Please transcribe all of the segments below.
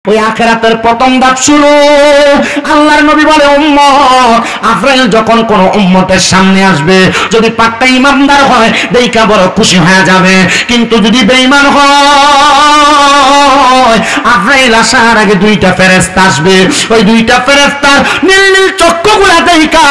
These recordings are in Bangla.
ওই আখিরাতের প্রথম ধাপ শুরু। আল্লাহর নবী বলে উম্মত আজরাইল যখন কোন উম্মতের সামনে আসবে, যদি পাক্কা ঈমানদার হয় দেইখা বড় খুশি হয়ে যাবে, কিন্তু যদি বেঈমান হয় আজরাইল আসার আগে দুইটা ফেরেশতা আসবে। ওই দুইটা ফেরেশতার নীল নীল চক্ষুগুলা দেইখা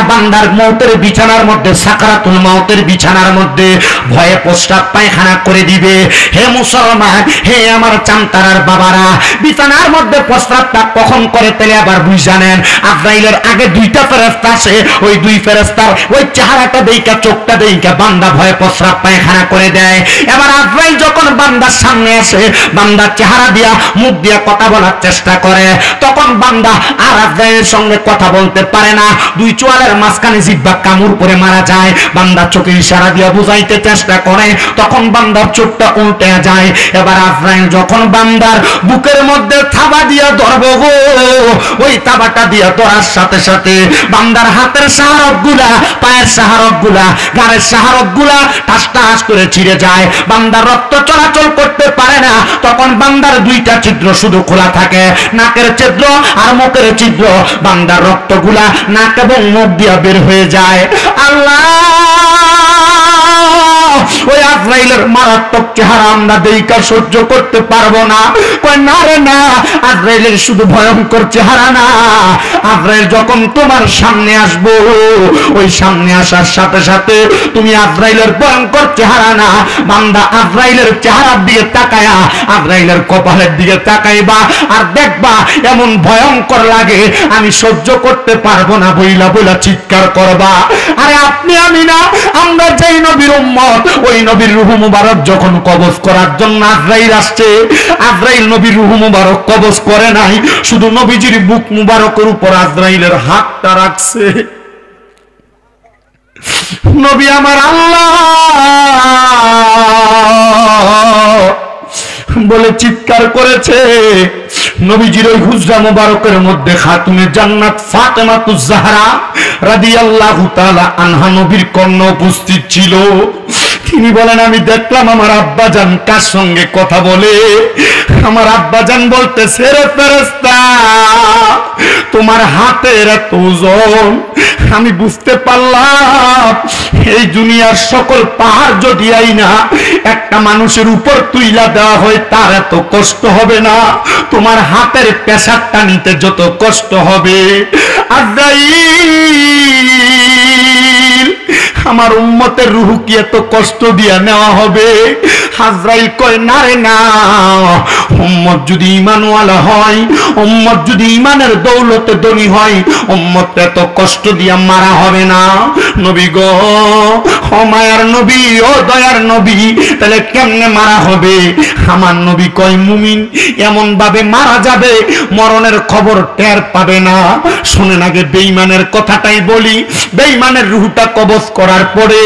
বান্দার মওতের বিছানার মধ্যে, সাকরাতুল মওতের বিছানার মধ্যে ভয়ে প্রস্রাব পায়খানা করে দিবে। হে মুসলমান, হে আমার চামতারার বাবারা, বিছানার মধ্যে প্রস্রাবটা কখন করে তেলে আবার বুঝ জানেন? আজরাইলের আগে দুইটা ফেরেশতা আসে, ওই দুই ফেরেশতার ওই চেহারাটা দেইখা, চোখটা দেইখা বান্দা ভয়ে প্রস্রাব পায়খানা করে দেয়। এবার আজরাইল যখন বান্দার সামনে আসে, বান্দার চেহারা দিয়া মুখ দিয়া কথা বলার চেষ্টা করে, তখন বান্দা আর আজরাইলের সঙ্গে কথা বলতে পারে না। দুই চোয়ালের মাঝখানে জিহ্বা কামড় পরে মারা যায়। বান্দা চোখে ইশারা দিয়া বুঝাইতে চেষ্টা করে, তখন বান্দার চোখটা উল্টে যায়। এবার আজরাইল যখন বান্দার বুকের মধ্যে থাবা দিয়া ধরবো গো, ওই থাবাটা দিয়া ধরার সাথে সাথে বান্দার হাতের শাহারক গুলা, পায়ের শাহারক গুলা, গাড়ের শাহারক গুলা টাস টাস করে ছিঁড়ে যায়। বান্দার রক্ত চলাচল করতে পারে না। তখন বান্দার দুইটা ছিদ্র শুধু খোলা থাকে, নাকের ছিদ্র আর মুখের ছিদ্র। বান্দার রক্তগুলা নাক এবং মুখ দিয়া বের হয়ে যায়। আল্লাহ, ওই আজরাইলের মারাত্মক চেহারা আমরা দেইখা সহ্য করতে পারবো না। কই না রে না, আজরাইলের শুধু ভয়ঙ্কর চেহারা না, আজরাইল যখন তোমার সামনে আসবো, ওই সামনে আসার সাথে সাথে তুমি আজরাইলের ভয়ঙ্কর চেহারা না, বান্দা আজরাইলের চেহারার দিকে তাকায়া, আজরাইলের কপালের দিকে তাকাইবা আর দেখবা এমন ভয়ঙ্কর লাগে, আমি সহ্য করতে পারবো না বইলা বইলা চিৎকার করবা। আরে আপনি আমি না, আমরা যেই নবীর উম্মত, ওই নবীর রূহ মুবারক যখন কবজ করার জন্য আজরাইল আসছে, আজরাইল নবীর রূহ মুবারক কবজ করে নাই, শুধু নবীজির বুক মুবারকের উপর আজরাইলের হাতটা রাখছে। নবী আমার আল্লাহ বলে চিৎকার করেছে। নবীজির ওই হুজরা মুবারকের মধ্যে খাতুনে জান্নাত ফাতেমাতুজ জাহরা রাদিয়াল্লাহু তাআলা আনহা নবীর কন্যা উপস্থিত ছিল। তিনি বলেন, আমি দেখলাম আমার আব্বাজান কার সঙ্গে কথা বলে। আমার আব্বাজান বলতেছে, রে ফেরেশতা, তোমার হাতের এত ওজন, আমি বুঝতে পারলাম এই দুনিয়ার সকল পাহাড় যদি আইনা একটা মানুষের উপর তুইলা দেওয়া হয় তার এত কষ্ট হবে না, তোমার হাতের প্রেসারটা নিতে যত কষ্ট হবে। আজরাইল, আমার উম্মতের রূহ কি এত কষ্ট দিয়া নেওয়া হবে? আজরাইল কয়, না রে না, উম্মত যদি ঈমানওয়ালা হয়, উম্মত যদি ঈমানের দৌলতে ধনী হয়, উম্মত এত কষ্ট দিয়া মারা হবে না। নবী গো, ও মায়ার নবী, ও দয়ার নবী, তাহলে কেমনে মারা হবে? আমার নবী কয়, মুমিন এমন ভাবে মারা যাবে মরণের খবর টের পাবে না। শুনেন আগে বেঈমানের কথাটাই বলি। বেঈমানের রূহটা কবজ করার পরে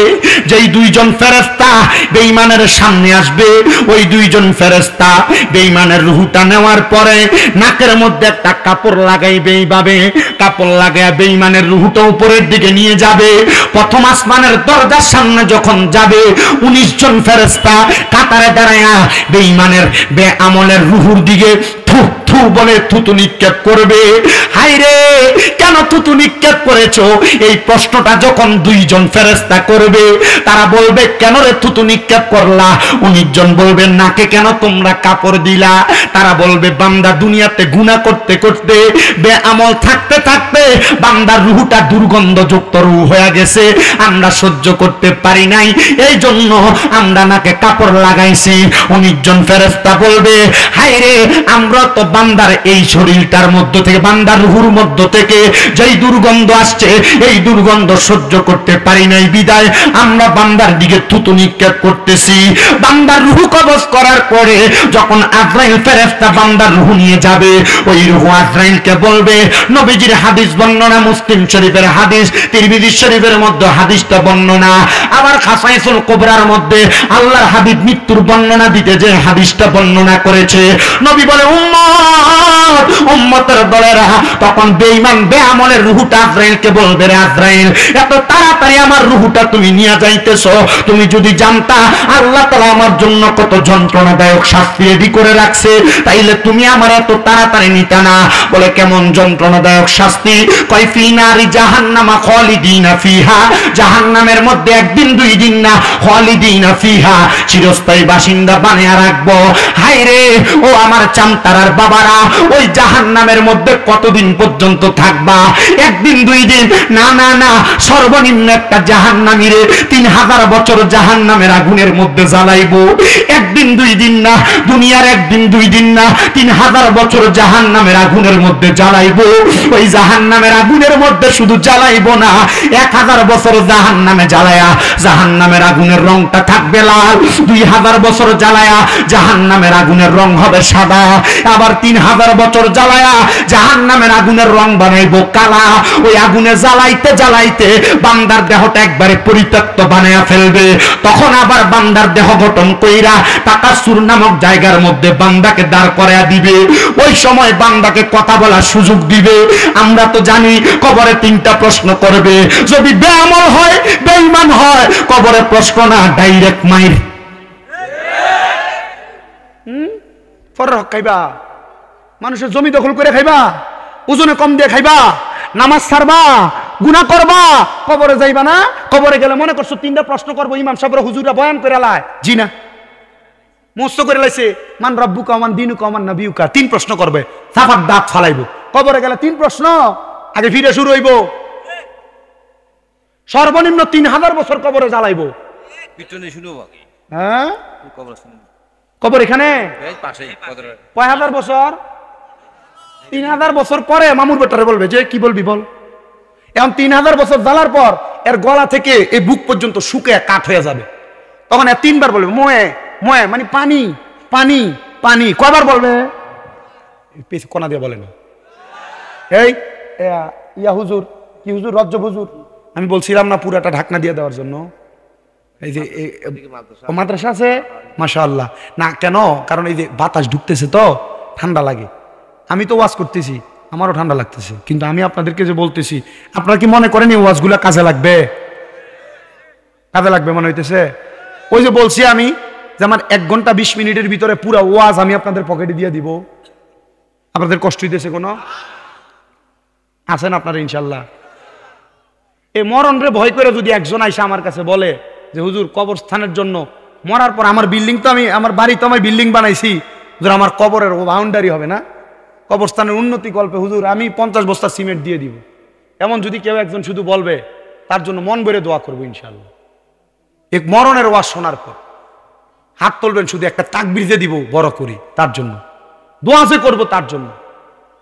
যেই দুইজন ফেরেশতা বেঈমানের সামনে আসবে, ওই দুইজন ফেরেশতা বেঈমানের রূহটা নেওয়ার পরে নাকের মধ্যে একটা কাপড় লাগাইবে, এইভাবে কাপড় লাগায়া বেঈমানের রূহটা উপরের দিকে নিয়ে যাবে। প্রথম আসমানের দরজার সামনে যখন যাবে, 19 জন ফেরেশতা কাতারে দাঁড়ায়া বেঈমানের বেআমলের রূহুর দিকে থু থু বলে থুতু নিক্ষেপ করবে। হায়রে, কেন থুতু নিক্ষেপ করেছো? এই প্রশ্নটা যখন দুইজন ফেরেশতা করবে, তারা বলবে, কেন রে থুতু নিক্ষেপ করলা? 19 জন বলবে, নাকে কেন তোমরা কাপড় দিলা? তারা বলবে, বান্দা দুনিয়াতে গুনাহ করতে করতে, বেআমল থাকতে থাকতে বান্দার রূহটা দুর্গন্ধযুক্ত রূহ হয়ে গেছে, আমরা সহ্য করতে পারি নাই, এই জন্য আমরা নাকে কাপড় লাগাইছি। 19 জন ফেরেশতা বলবে, হায়রে, আমরা তো বান্দার এই শরীরটার মধ্য থেকে, বান্দার রূহুর মধ্য থেকে যেই দুর্গন্ধ আসছে, এই দুর্গন্ধ সহ্য করতে পারি নাই, বিদায় আমরা বান্দার দিকে থুতু নিক্ষেপ করতেছি। বান্দার রূহ কবজ করার পরে যখন আজরাইল ফেরেশতা বান্দার রূহ নিয়ে যাবে, ওই রূহ আজরাইলকে বলবে, নবীজির হাদিস বর্ণনা, মুসলিম শরীফের হাদিস, তিরমিজি শরীফের মধ্যে হাদিসটা বর্ণনা, আবার খাসাইসুল কুবরার মধ্যে আল্লাহর হাবিব মৃত্যুর বর্ণনা দিতে যে হাদিসটা বর্ণনা করেছে, নবী বলে, উম্মত উম্মতের দলেরা, তখন বেঈমান বেআমলের রূহটা আজরাইলকে বলবে, রে আজরাইল, এত তাড়াতাড়ি আমার রূহটা তুমি নিয়ে যাইতেছো, তুমি যদি জানতা আল্লাহ তাআলা আমার জন্য কত যন্ত্রণাদায়ক শাস্তি রেডি করে রাখছে, তাইলে তুমি আমার এত তাড়াতাড়ি নিতে না। বলে কেমন যন্ত্রণাদায়ক শাস্তি? কয় ফি নারি জাহান্নামা খালিদিনা ফিহা, জাহান্নামের মধ্যে একদিন দুই দিন না, খালিদিনা ফিহা, চিরস্থায়ী বাসিন্দা বানিয়ে রাখবো। হায় রে ও আমার চামতারার বাবারা, ওই জাহান্নামের মধ্যে কতদিন পর্যন্ত থাকবা? একদিন দুই দিন না, না না, সর্বনিম্ন একটা জাহান্নামীরে 3000 বছর জাহান্নামের আগুনের মধ্যে জ্বালাইবো। একদিন দুই দিন না, দুনিয়ার একদিন দুই দিন না, 3000 বছর জাহান্নামের আগুনের মধ্যে জ্বালাইবো। ওই জাহান্নামের আগুনের মধ্যে শুধু জ্বালাইবো না, 1000 বছর জাহান্নামে জ্বালায়া জাহান্নামের আগুনের রংটা থাকবে লাল, 2000 বছর জ্বালায়া জাহান্নামের আগুনের রং হবে সাদা, আবার 3000 বছর জ্বালায়া জাহান্নামের আগুনের রং বানাইবো কালা। ওই আগুনে জ্বালাইতে জ্বালাইতে বান্দার দেহটা একবারে পরিত্যক্ত বানায়া ফেলবে। তখন আবার বান্দার দেহ গঠন কইরা তাকাসুর নামক জায়গার মধ্যে বান্দাকে দাঁড় করায়া দিবে। ওই সময় বান্দাকে কথা বলার সুযোগ দিবে। আমরা তো জানি কবরে 3টা প্রশ্ন করবে, যদি বেআমল হয়, বেঈমান হয়, কবরে প্রশ্ন না, ডাইরেক্ট মাইর। ফরক খাইবা, মানুষের জমি দখল করে খাইবা, ওজনে কম দিয়ে খাইবা, নামাজ ছাড়বা, গুনাহ করবা, কবরে যাইবা না। কবরে গেলে মনে করছো 3টা প্রশ্ন করবো, ইমাম সাহেবরা হুজুররা বয়ান করে লায়, জি না মস্ত করে লাইছে, মান রব্বুকা মান দীনুকা মান নবিয়ুকা, 3 প্রশ্ন করবে, সাফার দাঁত ফালাইবো। কবরে গেলে 3 প্রশ্ন, আগে ফিরে শুরু হইব। সর্বনিম্ন 3000 বছর কবরে জ্বালাইবো। হ্যাঁ কবর এখানে কয় হাজার বছর? 3000 বছর পরে মামুর বেটারে বলবে যে কি বলবি বল। এখন 3000 বছর জ্বালার পর এর গলা থেকে এই বুক পর্যন্ত শুকিয়ে কাঠ হয়ে যাবে। তখন এর 3 বার বলবে মোয়ে মোয়ে, মানে পানি পানি পানি। কয়বার বলবে? কোনা দিয়ে বলে না। এই ইয়া হুজুর, কি হুজুর? রজ্জব হুজুর। আমি বলছিলাম না পুরাটা ঢাকনা দিয়ে দেওয়ার জন্য। এই যে মাদ্রাসা আছে মাশাআল্লাহ। না কেন? কারণ এই যে বাতাস ঢুকতেছে তো ঠান্ডা লাগে। আমি তো ওয়াজ করতেছি, আমারও ঠান্ডা লাগতেছে, কিন্তু আমি আপনাদেরকে যে বলতেছি, আপনারা কি মনে করেন এই ওয়াজগুলা কাজে লাগবে? কাজে লাগবে মনে হইতেছে? ওই যে বলছি আমি যে আমার 1 ঘন্টা 20 মিনিটের ভিতরে পুরো ওয়াজ আমি আপনাদের পকেটে দিয়ে দিব। আপনাদের কষ্ট হইতেছে কোনো? আছেন আপনারা ইনশাল্লাহ? এই মরণ রে ভয় করে যদি একজন আইসা আমার কাছে বলে যে হুজুর কবরস্থানের জন্য, মরার পর আমার বিল্ডিং তো আমার বাড়ি তো আমি বিল্ডিং বানাইছি, হুজুর আমার কবরের বাউন্ডারি হবে না, কবরস্থানের উন্নতি কল্পে হুজুর আমি 50 বস্তা সিমেন্ট দিয়ে দিব, এমন যদি কেউ একজন শুধু বলবে, তার জন্য মন ভরে দোয়া করবো ইনশাল্লাহ। এক মরণের ওয়াজ শোনার পর হাত তুলবেন, শুধু একটা তাকবীর দিয়ে দিব বড় করি, তার জন্য দোয়া যে করবো তার জন্য।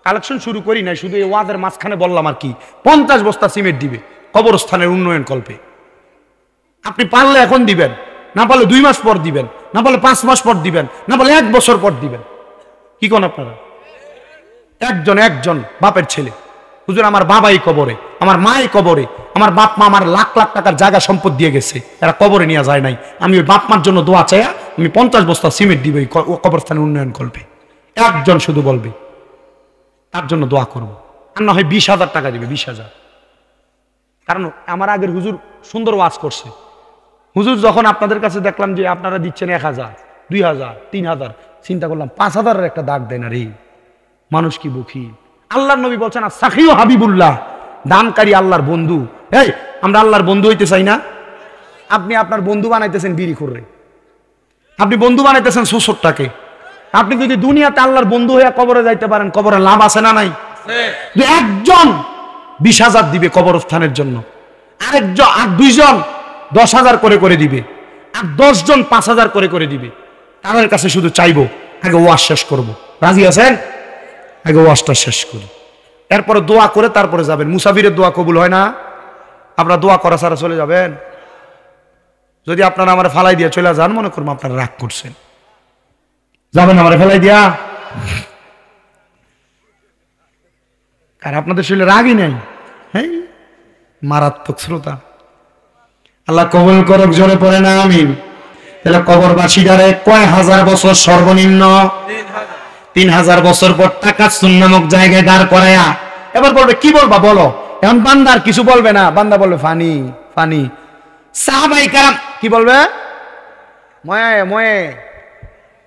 কালেকশন শুরু করি নাই, শুধু এই ওয়াজের মাঝখানে বললাম আর কি, 50 বস্তা সিমেন্ট দিবে কবরস্থানের উন্নয়ন কল্পে। আপনি পারলে এখন দিবেন, না পারলে 2 মাস পর দিবেন, না পারলে 5 মাস পর দিবেন, না পারলে 1 বছর পর দিবেন। কি কোন আপনারা? একজন বাপের ছেলে, হুজুর আমার বাবাই কবরে, আমার মাই কবরে, আমার বাপ মা আমার লাখ লাখ টাকার জায়গা সম্পদ দিয়ে গেছে, এরা কবরে নিয়ে যায় নাই, আমি ওই বাপ মার জন্য দোয়া চাই, আমি 50 বস্তা সিমেন্ট দিব কবরস্থানের উন্নয়ন কল্পে। একজন শুধু বলবে, তার জন্য দোয়া করব। আর না হয় 20,000 টাকা দিবে, 20,000। কারণ আমার আগের হুজুর সুন্দর ওয়াজ করছে। হুজুর যখন আপনাদের কাছে দেখলাম যে আপনারা দিচ্ছেন 1000, 2000, 3000, চিন্তা করলাম 5000-এর একটা দাগ দেয় না রে, মানুষ কি বুকি। আল্লাহর নবী বলছেন সাখিও হাবিবুল্লাহ, দানকারী আল্লাহর বন্ধু। এই আমরা আল্লাহর বন্ধু হইতে চাই না? আপনি আপনার বন্ধু বানাইতেছেন বিড়ি করে, আপনি বন্ধু বানাইতেছেন সুসরটাকে। আপনি যদি দুনিয়াতে আল্লাহর বন্ধু হয়ে কবরে যাইতে পারেন, কবরে লাভ আছে না নাই? একজন 20,000 দিবে কবরস্থানের জন্য, আরেকজন আর 2 জন 10,000 করে দিবে, আর 10 জন 5,000 করে দিবে। তাদের কাছে শুধু চাইবো আগে ওয়াজ শেষ করব। রাজি আছেন? আগে ওয়াজটা শেষ করি, এরপরে দোয়া করে তারপরে যাবেন। মুসাফিরের দোয়া কবুল হয় না, আপনারা দোয়া করা ছাড়া চলে যাবেন? যদি আপনারা আমার ফালাই দিয়ে চলে যান, মনে করবো আপনারা রাগ করছেন, যাবেন আমার ফেলাই দিয়া? আর আপনাদের শরীরে রাগই নাই? হ্যাঁ, মারাত্মক শ্রোতা। আল্লাহ কবুল করুক, জোরে পড়ে না আমিন। তাহলে কবরবাসীরা কয় হাজার বছর? সর্বনিম্ন 3000 বছর পর তাকাসসুন নামক জায়গায় দাঁড় করায়া এবার বলবে কি বলবা বলো। এখন বান্দার কিছু বলবে না, বান্দা বলবে ফানি ফানি। সাহাবায়ে কেরাম কি বলবে? ময়ে ময়ে।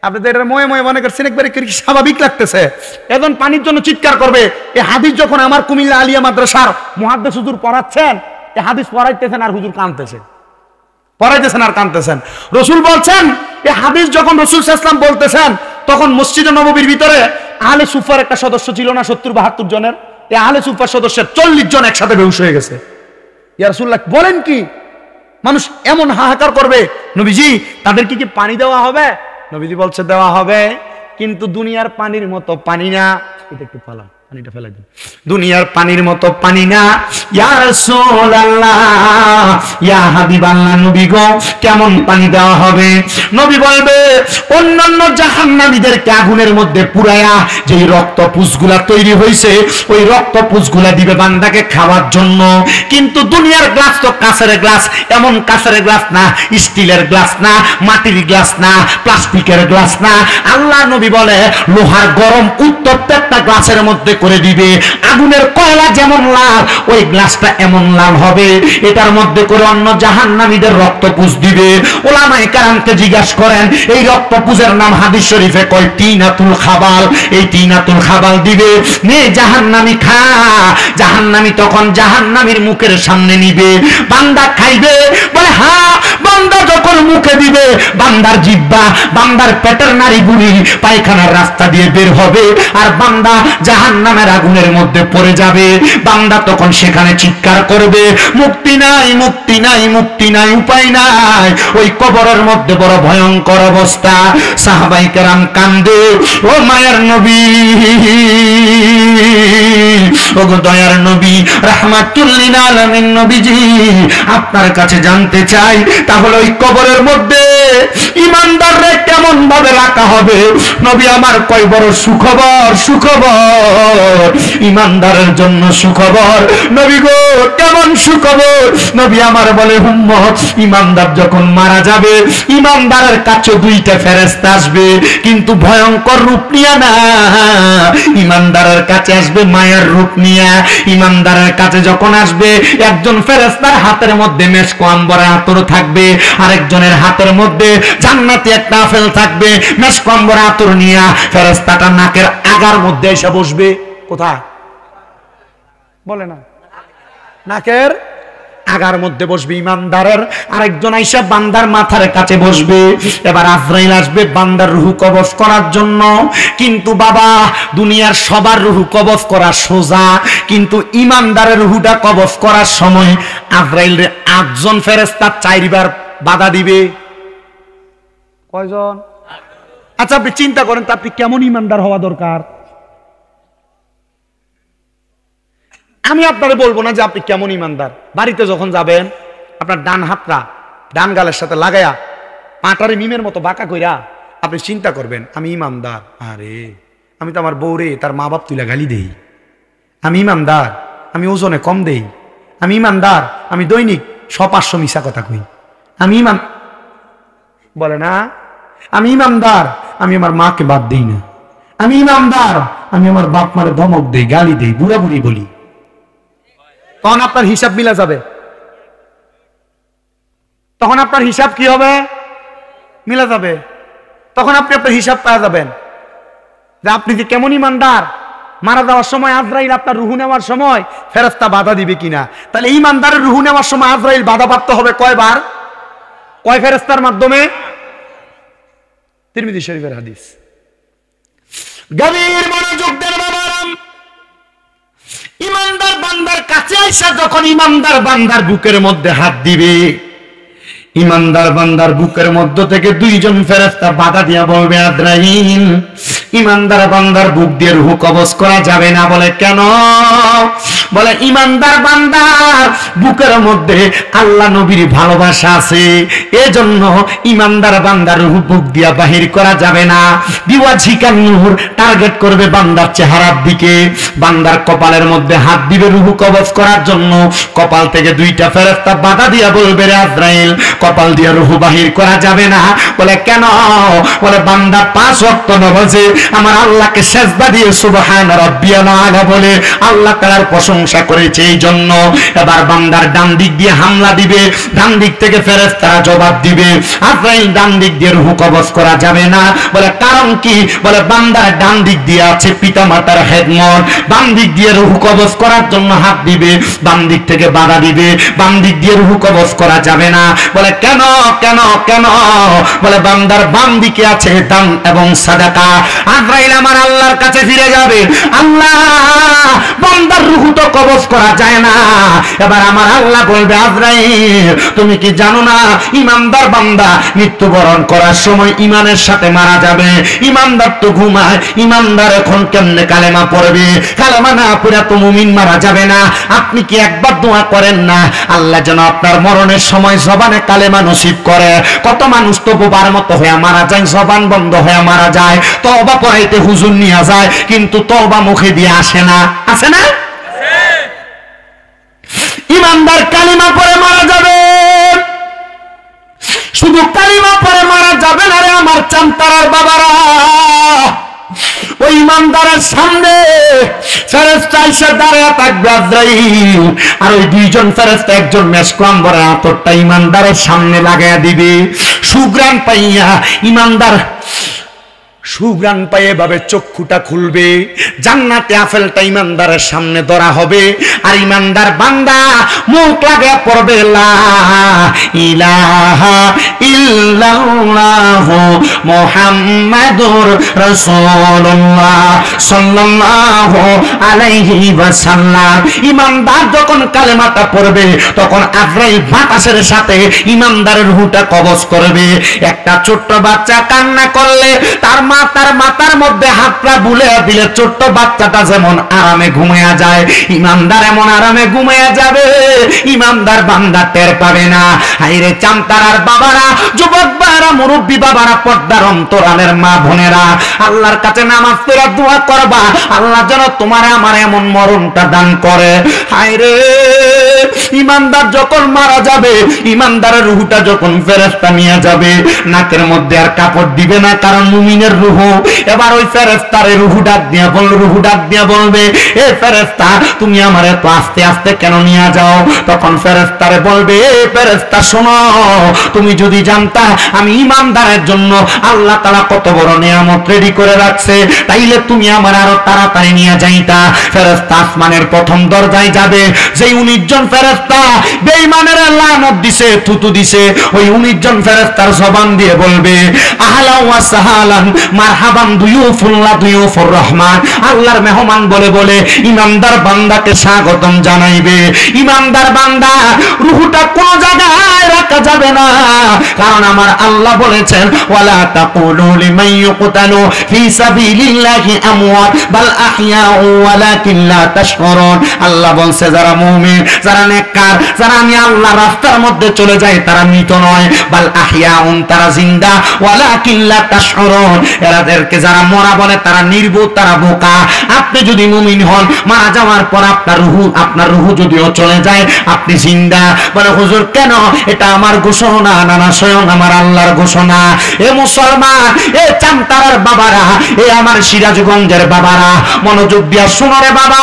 আপনাদের ময়ে ময়ে মনে করছেন একবারে কি স্বাভাবিক লাগতেছে? এখন পানির জন্য চিৎকার করবে। এই হাদিস যখন আমার কুমিল্লা আলিয়া মাদ্রাসার মুহাদ্দিস হুজুর পড়াচ্ছেন, এই হাদিস পড়াইতেছেন আর হুজুর কাঁদতেছেন, পড়াইতেছেন আর কাঁদতেছেন। রাসূল বলছেন, এই হাদিস যখন রাসূল সাল্লাল্লাহু আলাইহি ওয়াসাল্লাম বলতেছেন, তখন মসজিদে নববীর ভিতরে আহলে সুফার একটা সদস্য ছিল না 70-72 জনের, এই আহলে সুফার সদস্যের 40 জন একসাথে বেহুশ হয়ে গেছে। ইয়া রাসূলুল্লাহ বলেন কি? মানুষ এমন হাহাকার করবে, নবীজি তাদেরকে কি পানি দেওয়া হবে? নবীজি বলছে দেওয়া হবে, কিন্তু দুনিয়ার পানির মতো পানি না। এটা একটু ফালাও, পানিটা ফেলে দিন। দুনিয়ার পানির মতো পানি না। ইয়া রাসূলুল্লাহ, ইয়া হাবিবাল্লাহ, নবী গো কেমন পানি দেওয়া হবে? নবী বলবে, অন্যান্য জাহান্নামীদেরকে আগুনের মধ্যে পুরায়া যেই রক্তপুঞ্জগুলা তৈরি হয়েছে, ওই রক্তপুঞ্জগুলা দিবে বান্দাকে খাওয়ার জন্য। কিন্তু দুনিয়ার গ্লাস তো কাঁচের গ্লাস, এমন কাঁচের গ্লাস না, স্টিলের গ্লাস না, মাটির গ্লাস না, প্লাস্টিকের গ্লাস না। আল্লাহ নবী বলে লোহার গরম উত্তপ্ত একটা গ্লাসের মধ্যে করে দিবে, আগুনের কয়লা যেমন লাল ওই গ্লাসটা এমন লাল হবে, এটার মধ্যে করে অন্য জাহান্নামীদের রক্তপুঞ্জ দিবে। উলামায়ে কেরামকে জিজ্ঞাসা করেন, এই রক্তপুঞ্জের নাম হাদিস শরীফে কয় তিনাতুল খাবাল। এই তিনাতুল খাবাল দিবে, নে জাহান্নামী খা। জাহান্নামী তখন জাহান্নামীর মুখের সামনে নিবে, বান্দা খাইবে। বলে হ্যাঁ, বান্দা যখন মুখে দিবে, বান্দার জিহ্বা, বান্দার পেটের নাড়িভুড়ি পায়খানার রাস্তা দিয়ে বের হবে, আর বান্দা জাহান্নামের আগুনের মধ্যে পড়ে যাবে। বান্দা তখন সেখানে চিৎকার করবে, মুক্তি নাই, মুক্তি নাই, মুক্তি নাই, উপায় নাই। ওই কবরের মধ্যে বড় ভয়ঙ্কর অবস্থা। সাহাবায়ে কেরাম কান্দে, ও মায়ার নবী, ও গো দয়ার নবী, রাহমাতুল লিল আলামিন নবীজি, আপনার কাছে জানতে চাই, তাহলে ওই কবরের মধ্যে ঈমানদাররা কেমন ভাবে রাখা হবে? নবী আমার কয় বড় সুখবর, সুখবর, ঈমানদারের জন্য সুখবর। নবী গো কেমন সুখবর? নবী আমার বলে উম্মত, ঈমানদার যখন মারা যাবে, ঈমানদারের কাছে দুইটা ফেরেশতা আসবে, কিন্তু ভয়ঙ্কর রূপ নিয়ে না। ঈমানদারের কাছে আসবে মায়ার রূপ নিয়ে। ঈমানদারের কাছে যখন আসবে, একজন ফেরেশতার হাতের মধ্যে মেশক আম্বরের আতর থাকবে, আরেকজনের হাতের মধ্যে জান্নাতি একটা আপেল থাকবে। মেশক আম্বরের আতর নিয়ে ফেরেশতাটা নাকের আগার মধ্যে এসে বসবে। কোথায় বলে না? নাকের আগার মধ্যে বসবে ঈমানদারের। আরেকজন আইসা বান্দার মাথার কাছে বসবে। এবার আজরাইল আসবে বান্দার রূহ কবজ করার জন্য। কিন্তু বাবা, দুনিয়ার সবার রূহ কবজ করা সোজা, কিন্তু ঈমানদারের রূহটা কবজ করার সময় আজরাইল 8 জন ফেরেশতা 4 বার বাধা দিবে। কয়জন? আচ্ছা আপনি চিন্তা করেন তো, আপনি কেমন ঈমানদার হওয়া দরকার? আমি আপনারে বলবো না যে আপনি কেমন ঈমানদার। বাড়িতে যখন যাবেন, আপনার ডান হাতটা ডান গালের সাথে লাগায়া পাটারে মিমের মতো বাঁকা কইরা আপনি চিন্তা করবেন, আমি ঈমানদার। আরে আমি তো আমার বউরে তার মা বাপ তুইলা গালি দেই। আমি ঈমানদার, আমি ওজনে কম দেই। আমি ঈমানদার, আমি দৈনিক 100-500 মিছা কথা কই। আমি ঈমান বলে না, আমি ঈমানদার, আমি আমার মাকে বাদ দেই না। আমি ঈমানদার, আমি আমার বাপ মারে ধমক দেই, গালি দেই, বুড়া বুড়ি বলি। তখন আপনার হিসাব মিলা যাবে। তখন আপনার হিসাব কি হবে? মিলা যাবে। তখন আপনি আপনার হিসাব পাওয়া যাবেন যে আপনি যে কেমন ঈমানদার। মারা যাওয়ার সময় আজরাইল আপনার রুহু নেওয়ার সময় ফেরেশতা বাধা দিবে কিনা। তাহলে ঈমানদারের রুহু নেওয়ার সময় আজরাইল বাধা প্রাপ্ত হবে কয়বার? কয় ফেরেশতার মাধ্যমে? তিরমিজি শরীফের হাদিস। গভীর মনোযোগ দেন বাবারাম। ঈমানদার বান্দার কাছে আইসা যখন ঈমানদার বান্দার বুকের মধ্যে হাত দিবে, ঈমানদার বান্দার বুকের মধ্য থেকে 2 জন ফেরেশতা বাধা দিয়া বলবে, আজরাইল, ঈমানদার বান্দার বুক দিয়ে রূহ কবজ করা যাবে না। বলে কেন? বলে ইমানদার বান্দার বুকের মধ্যে আল্লাহ নবীর ভালোবাসা আছে, এজন্য ইমানদার বান্দার রূহ বুক দিয়া বাহির করা যাবে না। বিওয়াজিকান নূর টার্গেট করবে বান্দার চেহারার দিকে, বান্দার কপালের মধ্যে হাত দিবে রূহ কবজ করার জন্য। কপাল থেকে দুইটা ফেরেশতা বাধা দিয়া বলবে, রে আজরাইল কপাল দিয়া রূহ বাহির করা যাবে না। বলে কেন? বলে বান্দা 5 ওয়াক্ত নামাজে আমার আল্লাহকে সিজদা দিয়ে সুবহান রাব্বিয়াল আলা বলে আল্লাহ তাআলার প্রশংসা করেছে, এই জন্য। এবার বান্দার ডান দিক দিয়ে হামলা দিবে, ডান দিক থেকে ফেরেশতারা জবাব দিবে, আজরাইল ডান দিক দিয়ে রূহ কবজ করা যাবে না। বলে কারণ কি? বলে বান্দার ডান দিক দিয়ে আছে পিতামাতার খেদমত, বাম দিক দিয়ে রূহ কবজ করার জন্য হাত দিবে, বাম দিক থেকে বাধা দিবে, বাম দিক দিয়ে রূহ কবজ করা যাবে না। বলে কেন কেন কেন? বলে বান্দার বাম দিকে আছে দান এবং সাদাকা। আজরাইল আমার আল্লাহর কাছে ফিরে যাবে, আল্লাহ বান্দার রূহ তো কবজ করা যায় না। এবার আমার আল্লাহ বলবে, আজরাইল তুমি কি জানো না ইমানদার বান্দা মৃত্যুবরণ করার সময় ইমানের সাথে মারা যাবে। ইমানদার তো ঘুমায়, ইমানদার এখন কেমনে কালেমা পড়বে? কালেমা না পড়ে তো মুমিন মারা যাবে না। আপনি কি একবার দোয়া করেন না আল্লাহ যেন আপনার মরণের সময় জবানে কালেমা নসিব করে? কত মানুষ তো বোবার মতো হয়ে মারা যায়, জবান বন্ধ হয়ে মারা যায়, তওবা পড়াইতে হুজুর নিয়ে যায়, কিন্তু তওবা মুখে দিয়ে আসে না। আছে না? ইমানদার কালিমা পড়ে মারা যাবে, শুধু কালিমা পড়ে মারা যাবে না রে আমার চামতারার বাবারা। ওই ইমানদারের সামনে ফেরেশতা এসে দাঁড়িয়ে থাকবে আজরাইল, আর ওই দুইজন ফেরেশতা একজন মেশক আম্বরের আতরটা ইমানদারের সামনে লাগাইয়া দিবে। সুগ্রাণ পাইয়া ইমানদার সুগ্রাণ পায়ে ভাবে চক্ষুটা খুলবে, জান্নাতে আপেলটা ইমানদারের সামনে ধরা হবে, আর ইমানদার বান্দা মুখ লাগে পড়বে লা ইলাহা ইল্লাল্লাহ মুহাম্মাদুর রাসূলুল্লাহ সাল্লাল্লাহু আলাইহি ওয়াসাল্লাম। ইমানদার যখন কালেমাটা পড়বে তখন আজরাইল বাতাসের সাথে ইমানদারের রূহটা কবজ করবে। একটা ছোট্ট বাচ্চা কান্না করলে তার তার মাথার মধ্যে হাতটা বুলে দিলে ছোট্ট বাচ্চাটা যেমন আরামে ঘুমিয়ে যায়, ইমানদার এমন আরামে ঘুমিয়ে যাবে, ইমানদার বান্দা টের পাবে না। হাইরে চামতারার বাবারা, যুবক বাবারা, মুরব্বী বাবারা, পর্দার অন্তরালের মা বোনেরা, আল্লাহর কাছে নামাজ পড়ে দোয়া করবা আল্লাহ যেন তোমার আমার এমন মরণটা দান করে। হাইরে ইমানদার যখন মারা যাবে, ইমানদারের রূহটা যখন ফেরেশতা নিয়ে যাবে, নাকের মধ্যে আর কাপড় দিবে না, কারণ মুমিনের রূহ। এবার ওই ফেরেশতার রূহ ডাক দিয়া বলবে, এ ফেরেশতা তুমি আমারে তো আস্তে আস্তে কেন নিয়ে যাও? তখন ফেরেশতারে বলবে, এ ফেরেশতা শোনো, তুমি যদি জানতা আমি ইমানদারের জন্য আল্লাহ তাআলা কত বড় নিয়ামত রেডি করে রাখছে, তাইলে তুমি আমার আরো তাড়াতাড়ি নিয়ে যাইতা। ফেরেশতা আসমানের প্রথম দরজায় যাবে, যেই 19 জন ফেরেশতা বেঈমানের লানত দিছে, থুতু দিছে, ওই 19 জন ফেরেশতার জবান দিয়ে বলবে, আহলা ওয়া সাহালান মারহাবান দুয়ুফুল্লাহ দুয়ুফুর রহমান। আল্লাহর মেহমান বলে বলে ইমানদার বান্দাকে স্বাগতম জানাইবে। ইমানদার বান্দা রূহটা কোন জায়গায় রাখা যাবে না, কারণ আমার আল্লাহ বলেছেন, ওয়ালা তাকুলু লিমান ইউকতালু ফি সাবিলিল্লাহি আমওয়াত বাল আহইয়াউ ওয়ালাকিন লা তাশউরুন। আল্লাহ বলছে যারা মুমিন, যারা নেককার, যারা আমি আল্লাহর রাস্তার মধ্যে চলে যায় তারা মৃত নয়, বাল আহইয়াউন তারা জিন্দা, ওয়ালাকিন লা তাশউরুন এরাদেরকে যারা মরা বলে তারা নির্বোধ, তারা বোকা। আপনি যদি মুমিন হন, মারা যাওয়ার পর আপনার রূহ যদিও চলে যায়, আপনি জিন্দা। বলে হুজুর কেন? এটা আমার ঘোষণা না, না স্বয়ং আমার আল্লাহর ঘোষণা। এ মুসলমান, এ চামতারার বাবারা, এ আমার সিরাজগঞ্জের বাবারা, মনোযোগ দিয়া শুনো রে বাবা।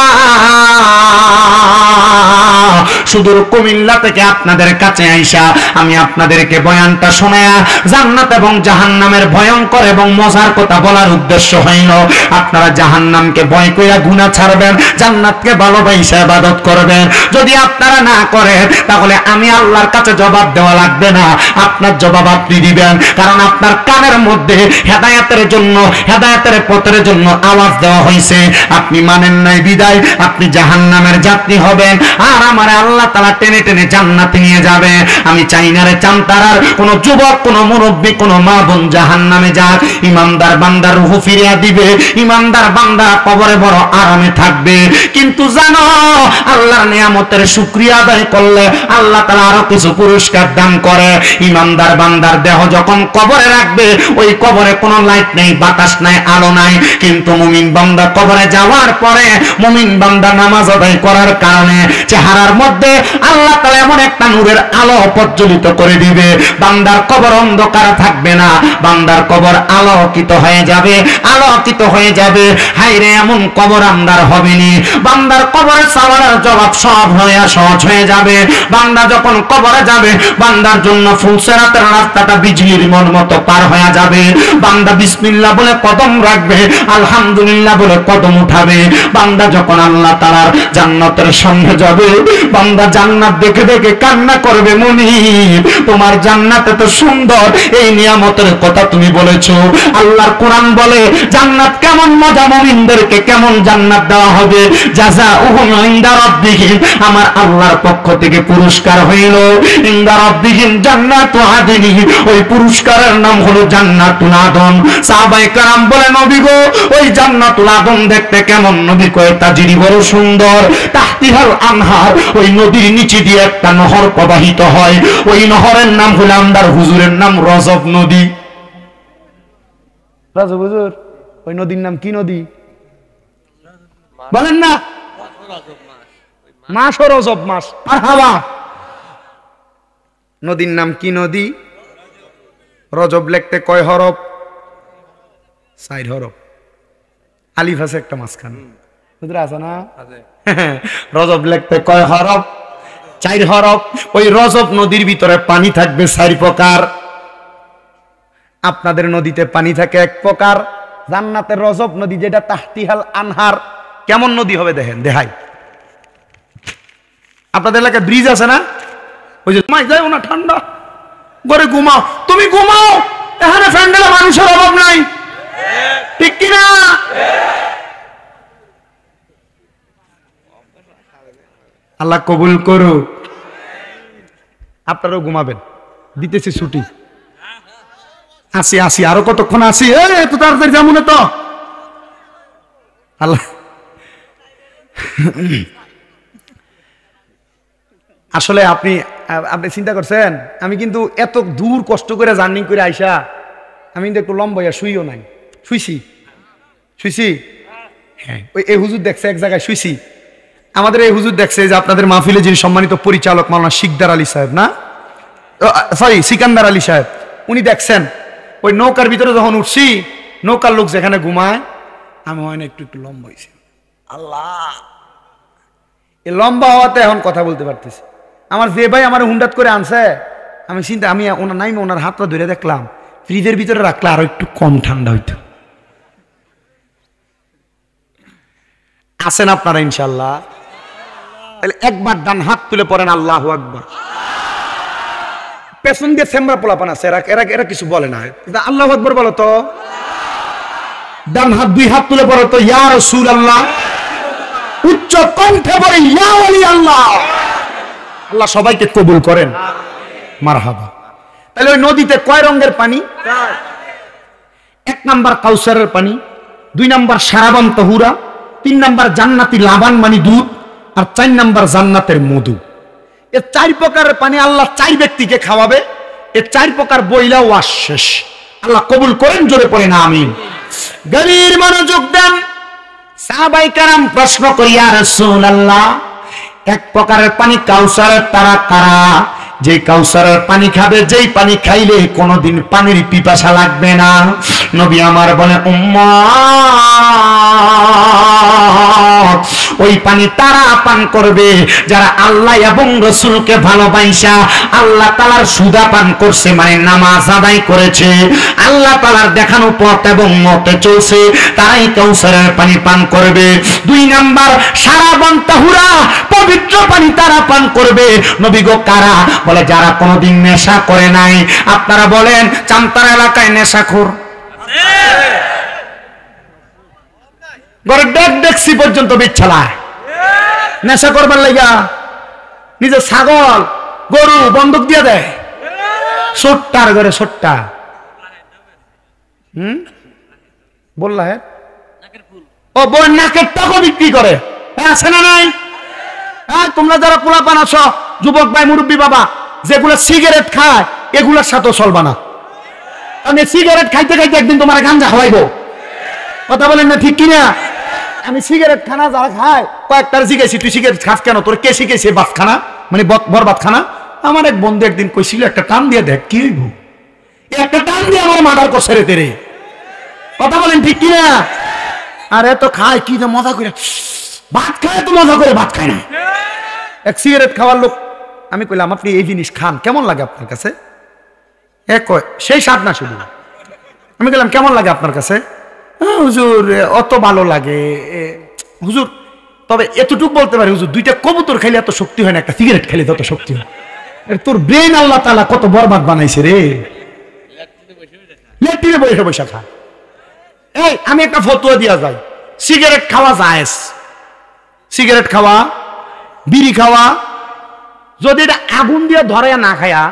সুদূর কুমিল্লা থেকে আপনাদের কাছে আইসা আমি আপনাদেরকে বয়ানটা শোনায়া জান্নাত এবং জাহান্নামের ভয়ঙ্কর এবং মজার কথা বলার উদ্দেশ্য হইল আপনারা জাহান্নামকে ভয় কইরা গুনাহ ছাড়বেন, জান্নাতকে ভালোবাসা ইবাদত করবেন। যদি আপনারা না করেন তাহলে আমি আল্লাহর কাছে জবাব দেওয়া লাগবে না, আপনার জবাব আপনি দিবেন, কারণ আপনার কানের মধ্যে হেদায়েতের জন্য, হেদায়েতের পথের জন্য আওয়াজ দেওয়া হয়েছে। আপনি মানেন নাই বিদায় আপনি জাহান্নামের যাত্রী হবেন। আর আমার আল্লাহ আল্লাহ তাআলা টেনে টেনে জান্নাতে নিয়ে যাবে। আমি চাই না রে চামতারার কোন যুবক, কোন মুরব্বী, কোন মা বোন জাহান্নামে যাক। ইমানদার বান্দার রূহ ফিরিয়ে দিবে, ইমানদার বান্দা কবরে বড় আরামে থাকবে। কিন্তু জানো, আল্লাহর নিয়ামতের শুকরিয়া আদায় করলে আল্লাহ তাআলা আরো কিছু পুরস্কার দান করে। ইমানদার বান্দার দেহ যখন কবরে রাখবে, ওই কবরে কোনো লাইট নেই, বাতাস নাই, আলো নাই। কিন্তু মুমিন বান্দা কবরে যাওয়ার পরে মুমিন বান্দা নামাজ আদায় করার কারণে চেহারার মধ্যে আল্লাহ তাআলা এমন একটা নূরের আলো প্রজ্বলিত করে দিবে, বান্দার কবর অন্ধকার থাকবে না, বান্দার কবর আলোকিত হয়ে যাবে, আলোকিত হয়ে যাবে। হায়রে এমন কবর আন্দার হবে নি, বান্দার কবরের সওয়ালের জবাব সব হয়ে সহজ হয়ে যাবে। বান্দা যখন কবরে যাবে, বান্দার জন্য ফুলসেরাতের রাস্তাটা বিজলির মতো পার হয়ে যাবে। বান্দা বিসমিল্লাহ বলে কদম রাখবে, আলহামদুলিল্লাহ বলে কদম উঠাবে। বান্দা যখন আল্লাহ তাআলার জান্নাতের সামনে যাবে, বান্দা জান্নাত দেখে দেখে কান্না করবে, মুনিব তোমার জান্নাত এত সুন্দর, এই নিয়ামতের কথা তুমি বলেছো। আল্লাহর কোরআন বলে জান্নাত কেমন মজা, মুমিনদেরকে কেমন জান্নাত দেওয়া হবে। জাযাউহুম ইনদা রাব্বিহিম, আমার আল্লাহর পক্ষ থেকে পুরস্কার হইল ইনদা রাব্বিহিম জান্নাতু আদনি, ওই পুরস্কারের নাম হলো জান্নাতুল আদন। সাহাবায়ে কেরাম বলে নবী গো, ওই জান্নাতুল আদন দেখতে কেমন? নবী কয় তাজরি বড় সুন্দর, তাহতিহাল আনহার, ওই নদীর নিচে দিয়ে একটা নহর প্রবাহিত হয়। ওই নহরের নাম হলো আমদার হুজুরের নাম রজব নদী। রজব হুজুর, ওই নদীর নাম কি নদী বলেন না? মাস ও রজব মাস। আর হাওয়া নদীর নাম কি নদী? রজব লিখতে কয় হরফ? 4 হরফ। আলিফ আছে একটা মাঝখানে, হুজুর আছে না? রজব লিখতে কয় হরফ? 4 হরফ। ওই রজব নদীর ভিতরে পানি থাকবে 4 প্রকার। আপনাদের নদীতে পানি থাকে 1 প্রকার। জান্নাতের রজব নদী যেটা তাহতিহাল আনহার, কেমন নদী হবে দেখেন, দেখাই। আপনাদের এলাকায় ব্রিজ আছে না? ওই যে মাই যাও না, ঠান্ডা ঘরে ঘুমাও, তুমি ঘুমাও, এখানে ফ্যান্ডেলে মানুষের অভাব নাই, ঠিক কিনা? আল্লাহ কবুল করো। আপনারাও ঘুমাবেন, দিতেছি ছুটি। আসি আরো কতক্ষণ আসি, এত তাড়াতাড়ি যাবো না তো। আল্লাহ আসলে আপনি চিন্তা করছেন, আমি কিন্তু এত দূর কষ্ট করে জার্নি করে আইসা আমি কিন্তু একটু লম্বা শুইও নাই। শুইছি হ্যাঁ, ওই এই হুজুর দেখছে এক জায়গায় শুইছি। আমাদের এই হুজুর দেখছে যে আপনাদের মাহফিলে যিনি সম্মানিত পরিচালক মাওলানা শিকদার আলী সাহেব, না সরি সিকান্দার আলী সাহেব, উনি দেখছেন ওই নৌকার ভিতরে যখন উঠছি, নৌকার লোক যেখানে ঘুমায়, আমি হয় না একটু লম্বা হয়েছি। আল্লাহ, এই লম্বা হওয়াতে এখন কথা বলতে পারতেছি। আমার যে ভাই আমার হুন্ডাত করে আনছে, আমি চিন্তা, আমি ওনার নাইমে ওনার হাতটা ধরে দেখলাম, ফ্রিজের ভিতরে রাখলে আরো একটু কম ঠান্ডা হইতো। আছেন আপনারা ইনশাল্লাহ? তাহলে একবার ডান হাত তুলে পড়েন আল্লাহু আকবার। পেছন দিয়ে সেমরা পোলাপান আছে, এরা কিছু বলে না, আল্লাহু আকবার বলো তো। ডান হাত 2 হাত তুলে পড়ো তো ইয়া রাসূলুল্লাহ, উচ্চ কণ্ঠে বলে ইয়া ওলি আল্লাহ। আল্লাহ সবাইকে কবুল করেন, মারহাবা। তাহলে ওই নদীতে কয় রঙের পানি? 1 নাম্বার কাউসারের পানি, 2 নাম্বার সারাবান তহুরা, 3 নাম্বার জান্নাতি লাবান মানে দুধ, আর 4 নাম্বার জান্নাতের মধু। এই 4 প্রকারের পানি আল্লাহ 4 ব্যক্তিকে খাওয়াবে। এই 4 প্রকার বইলা ওয়াশ শেষ। আল্লাহ কবুল করেন, জোরে পড়েন আমিন। গভীর মনোযোগ দেন। সাহাবায়ে কেরাম প্রশ্ন করি, ইয়া রাসূলুল্লাহ, 1 প্রকারের পানি কাউসারের, তারা কারা? যে কাউসারের পানি খাবে, যেই পানি খাইলে কোনোদিন পানির পিপাসা লাগবে না। নবী আমার বলে উম্মত, ওই পানি তারা পান করবে যারা আল্লাহ এবং রাসূলকে ভালোবাসা আল্লাহ তাআলার সুদা পান করছে, মানে নামাজ আদায় করেছে, আল্লাহ তাআলার দেখানো পথ এবং মতে চলছে, তারাই কাউসারের পানি পান করবে। 2 নাম্বার সারাবান তাহুরা, পবিত্র পানি তারা পান করবে। নবী গো কারা? বলে যারা কোনোদিন নেশা করে নাই। আপনারা বলেন চামতারা এলাকায় নেশাখোর ঘরে ডেকসি পর্যন্ত বিচ্ছালায় নেশা করবার লাগা। নিজের ছাগল গরু বন্ধক দিয়ে দেয় ছোট্টার ঘরে ছোট্টা। বললা হ্যাঁ ও বোন নাকের টাকা বিক্রি করে, আছে না নাই? হ্যাঁ, তোমরা যারা পোলাপান আছো, যুবক ভাই মুরব্বী বাবা, যেগুলো সিগারেট খায় এগুলোর সাথেও চলবা না। আমি সিগারেট খাইতে খাইতে একদিন তোমার গাঞ্জা খাওয়াইবো। কথা বলেন না ঠিক কিনা? আমি সিগারেট খানা যারা খায় কয়েকটার জিজ্ঞেসি তুই সিগারেট খাস কেন, তোর কে শিখেছে বাত খানা, মানে বরবাদ খানা। আমার এক বন্ধু একদিন কইছিল একটা টান দিয়ে দেখ কি হইব, একটা টান দিয়ে আমার মার্ডার করছে রে তেরে। কথা বলেন ঠিক কিনা? আর এত খায় কি যে মজা করে ভাত খায়, তো মজা করে ভাত খায় না। এক সিগারেট খাওয়ার লোক, আমি কইলাম আপনি এই জিনিস খান কেমন লাগে আপনার কাছে? এক কয় সেই স্বাদ না শুধু। আমি বললাম কেমন লাগে আপনার কাছে? হুজুর অত ভালো লাগে হুজুর, তবে এতটুকু বলতে পারি হুজুর, দুইটা কবুতর খাইলে এত শক্তি হয় না, একটা সিগারেট খাইলে তত শক্তি হয়। তোর ব্রেন আল্লাহ তাআলা কত বরবাদ বানাইছে রে, ল্যাট্রিনে বসে বসে খা। এই আমি একটা ফতোয়া দিয়া যাই, সিগারেট খাওয়া জায়েজ, সিগারেট খাওয়া, বিড়ি খাওয়া, যদি এটা আগুন দিয়ে ধরে না খায়া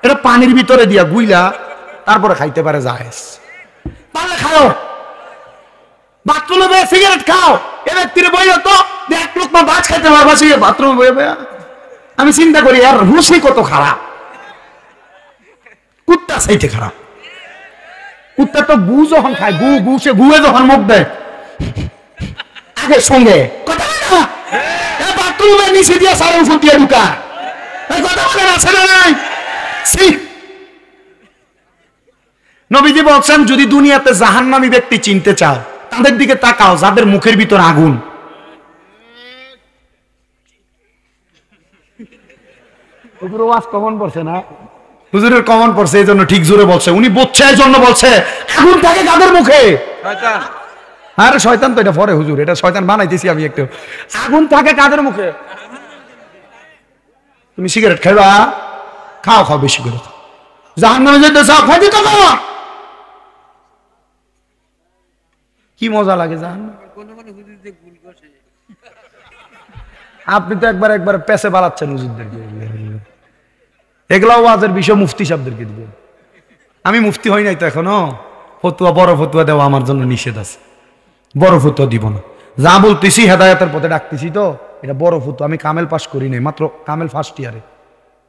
এটা পানির ভিতরে দিয়া গুইলা তারপরে খাইতে পারে জায়েজ, তাহলে খাও। বাথরুমে সিগারেট খাও, এ ব্যক্তির বইয়া তো এক লোক মা ভাত খাইতে পারবা সিগারেট বাথরুমে বইয়া। আমি চিন্তা করি আর রুচি কত খারাপ, কুত্তা চাইতে খারাপ। কুত্তা তো গু যখন খায়, গু সে গুয়ে যখন মুখ দেয় আগের সঙ্গে কথা বলে না, বাথরুমে নিচে দিয়া সারা ওষুধ দিয়ে ঢুকা, কথা বলে না, ছেলে নাই। নবীজি বলছেন যদি দুনিয়াতে জাহান্নামী ব্যক্তি চিনতে চাও তাদের দিকে তাকাও যাদের মুখের ভিতর আগুন। কমন পড়ছে না, হুজুরের কমন পড়ছে এই জন্য ঠিক জোরে বলছে, উনি বলছে এই জন্য বলছে আগুন থাকে কাদের মুখে? শয়তান। আরে শয়তান তো এটা পরে হুজুর, এটা শয়তান বানাইতেছি আমি একটু। আগুন থাকে কাদের মুখে? তুমি সিগারেট খাইবা, খাও খাও বেশি করে, জাহান্নামে যেতে চাও খাইতে তো খাও। কি মজা লাগে জাহান্নাম। আপনি তো একবার পেছে বাড়াচ্ছেন হুজুরদেরকে, এগুলা ওয়াজের বিষয় মুফতি সাহেবদেরকে দিবেন। আমি মুফতি হই নাই তো এখনো, ফতুয়া বড় ফতুয়া দেওয়া আমার জন্য নিষেধ আছে, বড় ফতুয়া দিব না। যা বলতেছি হেদায়েতের পথে ডাকতেছি তো, এটা বড় ফতুয়া। আমি কামেল পাস করি নাই, মাত্র কামেল ফার্স্ট ইয়ারে,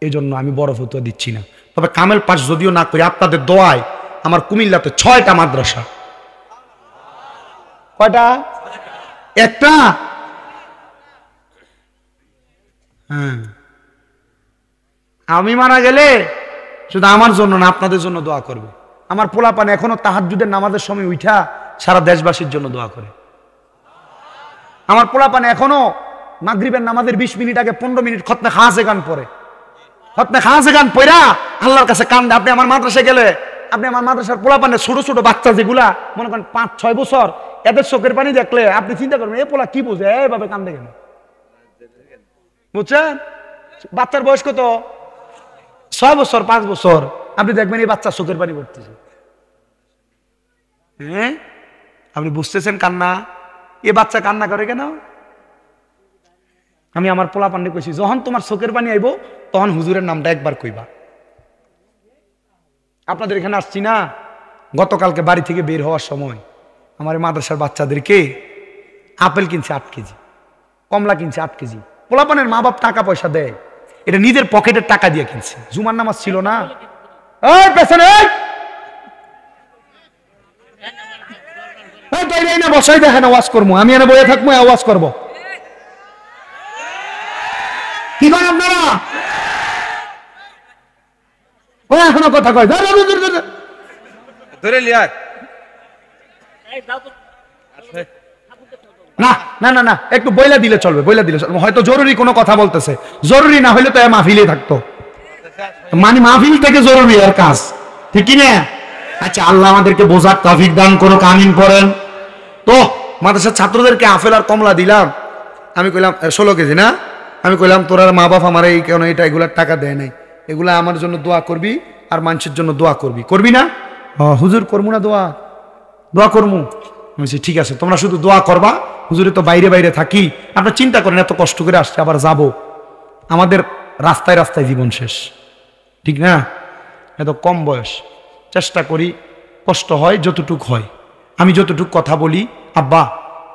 এই জন্য আমি বড় ফতুয়া দিচ্ছি না। তবে কামেল পাস যদিও না করি, আপনাদের দোয়ায় আমার কুমিল্লাতে 6টা মাদ্রাসা। কয়টা? একটা। হ্যাঁ, আমি মারা গেলে শুধু আমার জন্য না আপনাদের জন্য দোয়া করবে। আমার পোলাপান এখনো তাহাজ্জুদের নামাজের সময় উঠা সারা দেশবাসীর জন্য দোয়া করে। আমার পোলাপান এখনো মাগরিবের নামাজের 20 মিনিট আগে 15 মিনিট খতমে খাসে গান পড়ে, খতমে খাসে গান পড়া আল্লাহর কাছে কান্দে। আপনি আমার মাদ্রাসায় গেলে, আপনি আমার মাদ্রাসার পোলাপানের ছোট ছোট বাচ্চা যেগুলা মনে করেন 5-6 বছর, এদের চোখের পানি দেখলে আপনি চিন্তা করবেন এ পোলা কি বুঝে এইভাবে কান্দে কেন, বুঝছেন? বাচ্চার বয়স কত? 6 বছর 5 বছর। আপনি দেখবেন এই বাচ্চা চোখের পানি পড়তেছে। হ্যাঁ, আপনি বুঝতেছেন কান্না? এ বাচ্চা কান্না করে কেন? আমি আমার পোলা পান্ডে কইছি যখন তোমার চোখের পানি আইব তখন হুজুরের নামটা একবার কইবা। আপনাদের এখানে আসছি না, গতকালকে বাড়ি থেকে বের হওয়ার সময় আমার মাদ্রাসার বাচ্চাদেরকে আপেল কিনছে 8 কেজি, কমলা কিনছে 8 কেজি। পোলাপানের মা বাপ টাকা পয়সা দেয়, এটা নিজের পকেটের টাকা দিয়ে কিনছে। জুমার নামাজ ছিল না, এই পেছনে না বসাই দেখেন আওয়াজ করবো, আমি এনে বয়ে থাকবো আওয়াজ করবো। কি করেন আপনারা? এখনো কথা কয় ধরে লিয়ার না না না না, একটু বইলা দিলে চলবে, বইলা দিলে চলবে। হয়তো জরুরি কোনো কথা বলতেছে, জরুরি না হইলে তো মাহফিলে থাকতো, মানে মাহফিল থেকে জরুরি আর কাজ, ঠিক না? আচ্ছা, আল্লাহ আমাদেরকে বোঝার তৌফিক দান করুক, আমিন পড়েন। তো মাদ্রাসার ছাত্রদেরকে আপেল আর কমলা দিলাম, আমি কইলাম 16 কেজি না, আমি কইলাম তোরা মা বাপ আমার এই কেন এটা এগুলার টাকা দেয় নাই, এগুলা আমার জন্য দোয়া করবি আর মানুষের জন্য দোয়া করবি, করবি না? হুজুর করবো না দোয়া? দোয়া করবো। আমি বলছি ঠিক আছে, তোমরা শুধু দোয়া করবা, হুজুরে তো বাইরে বাইরে থাকি, আপনারা চিন্তা করেন এত কষ্ট করে আসছে আবার যাবো, আমাদের রাস্তায় রাস্তায় জীবন শেষ, ঠিক না? এত কম বয়স, চেষ্টা করি, কষ্ট হয় যতটুক হয়। আমি যতটুক কথা বলি, আব্বা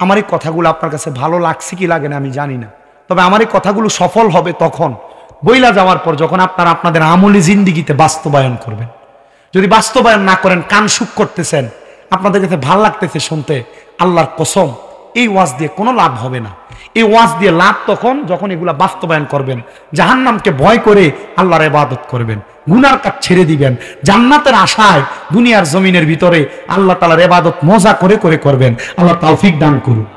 আমার এই কথাগুলো আপনার কাছে ভালো লাগছে কি লাগে না আমি জানি না, তবে আমার এই কথাগুলো সফল হবে তখন বইলা যাওয়ার পর, যখন আপনারা আপনাদের আমলি জিন্দিগিতে বাস্তবায়ন করবেন। যদি বাস্তবায়ন না করেন, কান সুখ করতেছেন, আপনাদের কাছে ভাল লাগতেছে শুনতে, আল্লাহর কসম এই ওয়াজ দিয়ে কোনো লাভ হবে না। এই ওয়াজ দিয়ে লাভ তখন যখন এগুলা বাস্তবায়ন করবেন, জাহান্নামকে ভয় করে আল্লাহর ইবাদত করবেন, গুনার কাজ ছেড়ে দিবেন, জান্নাতের আশায় দুনিয়ার জমিনের ভিতরে আল্লাহ তাআলার ইবাদত মজা করে করে করবেন। আল্লাহ তৌফিক দান করুন।